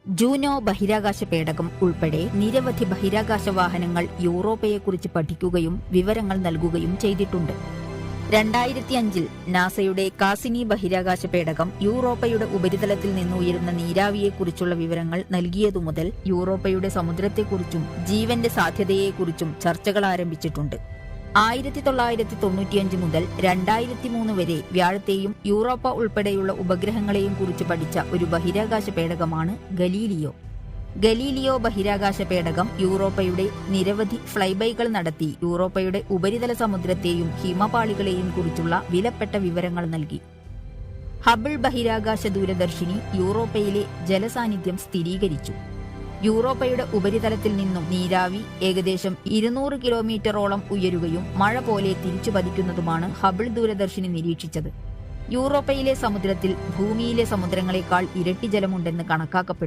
Juno ബഹിരാകാശ പേടകം ഉൾപ്പെടെ നിരവധി ബഹിരാകാശ വാഹനങ്ങൾ യൂറോപ്പയെക്കുറിച്ച് പഠിക്കുകയും വിവരങ്ങൾ നൽകുകയും ചെയ്തിട്ടുണ്ട്. 2005 നാസയുടെ കാസിനി ബഹിരാകാശ പേടകം യൂറോപ്പയുടെ ഉപരിതലത്തിൽ നിന്ന് ഉയരുന്ന നീരാവിയെക്കുറിച്ചുള്ള വിവരങ്ങൾ നൽകിയതുമുതൽ യൂറോപ്പയുടെ സമുദ്രത്തെക്കുറിച്ചും ജീവന്റെ സാധ്യതയെക്കുറിച്ചും ചർച്ചകൾ ആരംഭിച്ചിട്ടുണ്ട്. 1995 മുതൽ 2003 വരെ വ്യാഴത്തെയും യൂറോപ്പ ഉൾപ്പെടെയുള്ള ഉപഗ്രഹങ്ങളെയും കുറിച്ച് പഠിച്ച ഒരു ബഹിരാകാശ പേടകമാണ് ഗലീലിയോ. ഗലീലിയോ ബഹിരാകാശ പേടകം യൂറോപ്പയുടെ നിരവധി ഫ്ലൈബൈകൾ നടത്തി യൂറോപ്പയുടെ ഉപരിതല സമുദ്രത്തെയും ഹിമപാളികളെയും കുറിച്ചുള്ള വിലപ്പെട്ട വിവരങ്ങൾ നൽകി. ഹബിൾ ബഹിരാകാശ ദൂരദർശിനി യൂറോപ്പയിലെ ജലസാന്നിധ്യം സ്ഥിരീകരിച്ചു. യൂറോപ്പയുടെ ഉപരിതലത്തിൽ നിന്നും നീരാവി ഏകദേശം 200 കിലോമീറ്ററോളം ഉയരുകയും മഴ പോലെ തിരിച്ചു പതിക്കുന്നതുമാണ് ഹബിൾ ദൂരദർശിനി നിരീക്ഷിച്ചത്. യൂറോപ്പയിലെ സമുദ്രത്തിൽ ഭൂമിയിലെ സമുദ്രങ്ങളെക്കാൾ ഇരട്ടി ജലമുണ്ടെന്ന് കണക്കാക്കപ്പെടുന്നു.